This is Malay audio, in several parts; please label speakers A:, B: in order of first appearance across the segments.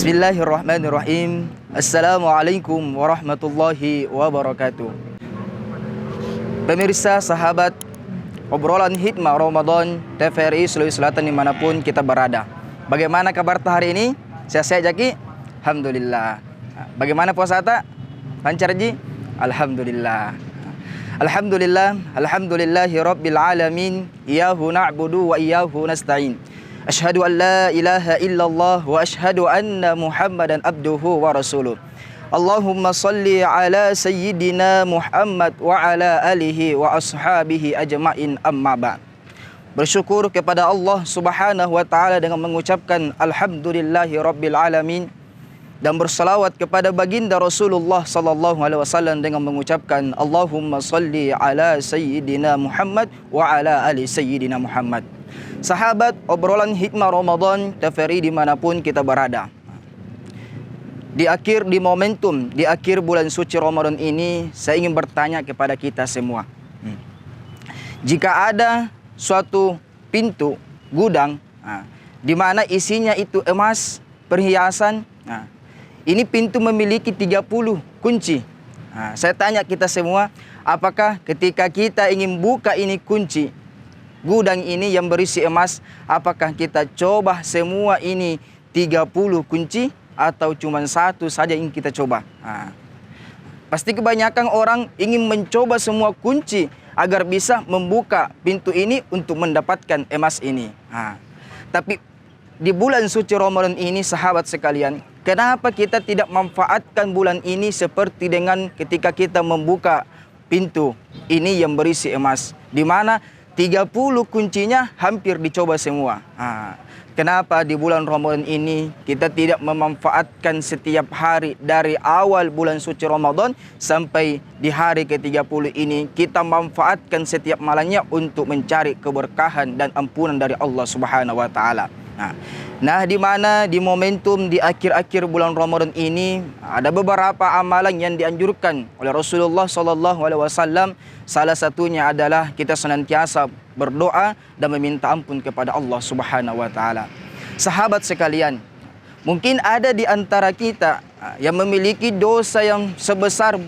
A: Bismillahirrahmanirrahim. Assalamualaikum warahmatullahi wabarakatuh. Pemirsa, sahabat, obrolan hikmah Ramadan TVRI Sulawesi Selatan dimanapun kita berada. Bagaimana kabar hari ini? Sehat-sehat Jaki? Alhamdulillah. Bagaimana puasa tak? Lancar Ji? Alhamdulillah. Alhamdulillah. Alhamdulillahi rabbil alamin. Iyahu na'budu wa iyahu nasta'in. Asyhadu an la ilaha illallah wa asyhadu anna Muhammadan abduhu wa rasuluh. Allahumma salli ala sayyidina Muhammad wa ala alihi wa ashabihi ajma'in, amma ba'd. Bersyukur kepada Allah Subhanahu wa taala dengan mengucapkan alhamdulillahi rabbil alamin, dan bersalawat kepada baginda Rasulullah sallallahu alaihi wasallam dengan mengucapkan Allahumma salli ala sayyidina Muhammad wa ala ali sayyidina Muhammad. Sahabat, obrolan hikmah Ramadan TVRI dimanapun kita berada. Di akhir bulan suci Ramadan ini, saya ingin bertanya kepada kita semua. Jika ada suatu pintu gudang di mana isinya itu emas, perhiasan, ini pintu memiliki 30 kunci. Saya tanya kita semua, apakah ketika kita ingin buka ini kunci gudang ini yang berisi emas, apakah kita coba semua ini 30 kunci atau cuma satu saja yang kita coba? Pasti kebanyakan orang ingin mencoba semua kunci agar bisa membuka pintu ini untuk mendapatkan emas ini. Tapi di bulan suci Ramadan ini, sahabat sekalian, kenapa kita tidak manfaatkan bulan ini seperti dengan ketika kita membuka pintu ini yang berisi emas, di mana 30 kuncinya hampir dicoba semua. Kenapa di bulan Ramadan ini kita tidak memanfaatkan setiap hari dari awal bulan suci Ramadan sampai di hari ke-30 ini, kita manfaatkan setiap malamnya untuk mencari keberkahan dan ampunan dari Allah Subhanahu wa taala. Nah, di mana di momentum di akhir-akhir bulan Ramadan ini ada beberapa amalan yang dianjurkan oleh Rasulullah sallallahu alaihi wasallam. Salah satunya adalah kita senantiasa berdoa dan meminta ampun kepada Allah Subhanahu wa taala. Sahabat sekalian, mungkin ada di antara kita yang memiliki dosa yang sebesar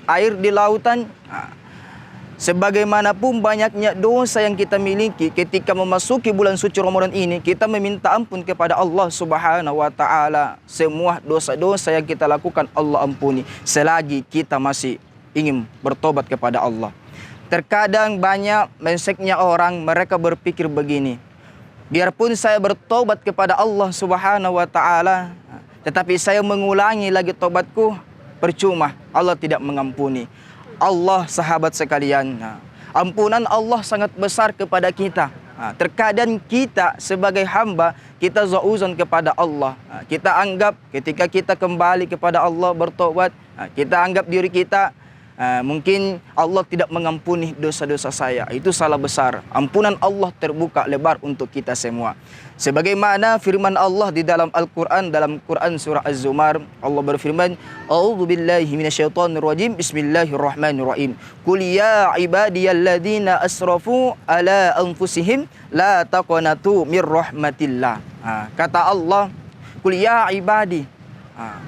A: air di lautan. Sebagaimanapun banyaknya dosa yang kita miliki, ketika memasuki bulan suci Ramadan ini, kita meminta ampun kepada Allah Subhanahu wa taala. Semua dosa-dosa yang kita lakukan Allah ampuni, selagi kita masih ingin bertobat kepada Allah. Terkadang banyak menseknya orang, mereka berpikir begini, biarpun saya bertobat kepada Allah Subhanahu wa taala, tetapi saya mengulangi lagi tobatku, percuma, Allah tidak mengampuni. Allah, sahabat sekalian, ampunan Allah sangat besar kepada kita. Terkadang kita sebagai hamba, kita zauzon kepada Allah. Kita anggap ketika kita kembali kepada Allah bertobat, kita anggap diri kita mungkin Allah tidak mengampuni dosa-dosa saya. Itu salah besar. Ampunan Allah terbuka lebar untuk kita semua. Sebagaimana firman Allah di dalam Al-Quran, dalam Quran surah Az-Zumar, Allah berfirman, A'udzu billahi minasyaitonir rajim, bismillahirrahmanirrahim. Qul ya ibadiyalladzina asrafu ala anfusihim la taqnatu mir rahmatillah. Kata Allah, Qul ya ibadi.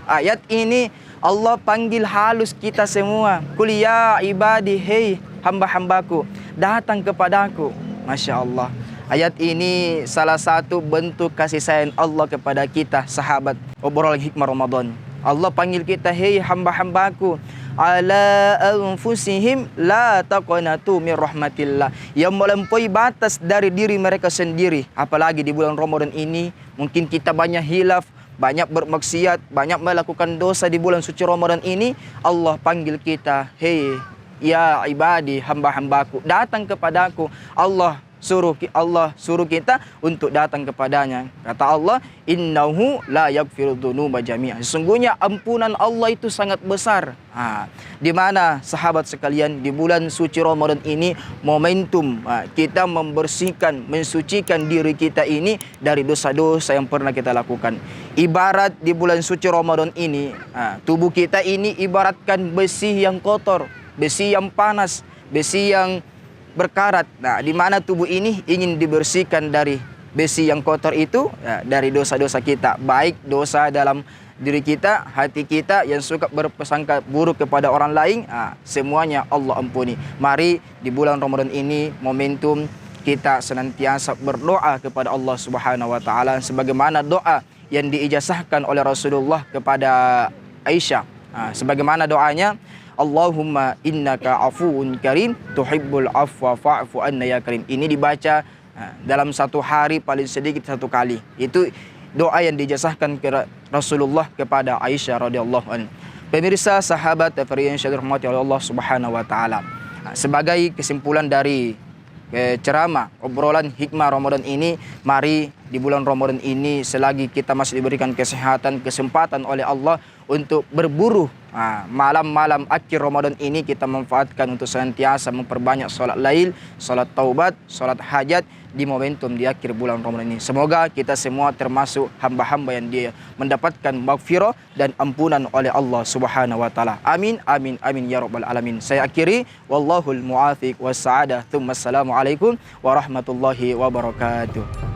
A: Ayat ini Allah panggil halus kita semua. Qul ya ibadi, hei hamba-hambaku, datang kepadaku. Masya Allah. Ayat ini salah satu bentuk kasih sayang Allah kepada kita, sahabat obrolan hikmah Ramadan. Allah panggil kita, hei hamba-hambaku, ala anfusihim la taqnatu mir rahmatillah, yang melampaui batas dari diri mereka sendiri. Apalagi di bulan Ramadan ini, mungkin kita banyak hilaf, banyak bermaksiat, banyak melakukan dosa di bulan suci Ramadan ini. Allah panggil kita, hei ya ibadi, hamba-hambaku, datang kepadaku. Allah suruh kita untuk datang kepadanya. Kata Allah, innahu la yaghfiru dzunuba jami'an. Sesungguhnya ampunan Allah itu sangat besar. Di mana sahabat sekalian, di bulan suci Ramadan ini momentum kita membersihkan, mensucikan diri kita ini dari dosa-dosa yang pernah kita lakukan. Ibarat di bulan suci Ramadan ini, tubuh kita ini ibaratkan besi yang kotor, besi yang panas, besi yang berkarat. Nah, di mana tubuh ini ingin dibersihkan dari besi yang kotor itu dari dosa-dosa kita, baik dosa dalam diri kita, hati kita yang suka berprasangka buruk kepada orang lain, semuanya Allah ampuni. Mari di bulan Ramadan ini momentum kita senantiasa berdoa kepada Allah Subhanahu wa taala sebagaimana doa yang diijazahkan oleh Rasulullah kepada Aisyah. Sebagaimana doanya, Allahumma innaka afuun karim tuhibbul afwa fa'fu anna ya karim. Ini dibaca dalam satu hari paling sedikit satu kali. Itu doa yang dijazahkan ke Rasulullah kepada Aisyah radhiyallahu anha. Pemirsa, sahabat yang dirahmati oleh Allah Subhanahu wa taala. Sebagai kesimpulan dari ceramah obrolan hikmah Ramadan ini, mari di bulan Ramadan ini selagi kita masih diberikan kesehatan, kesempatan oleh Allah untuk berburu malam-malam akhir Ramadan ini, kita manfaatkan untuk senantiasa memperbanyak salat lail, salat taubat, salat hajat di momentum di akhir bulan Ramadan ini. Semoga kita semua termasuk hamba-hamba yang dia mendapatkan maghfirah dan ampunan oleh Allah Subhanahu wa taala. Amin amin amin ya rabbal alamin. Saya akhiri, wallahul muwaffiq was sa'adah. Assalamualaikum warahmatullahi wabarakatuh.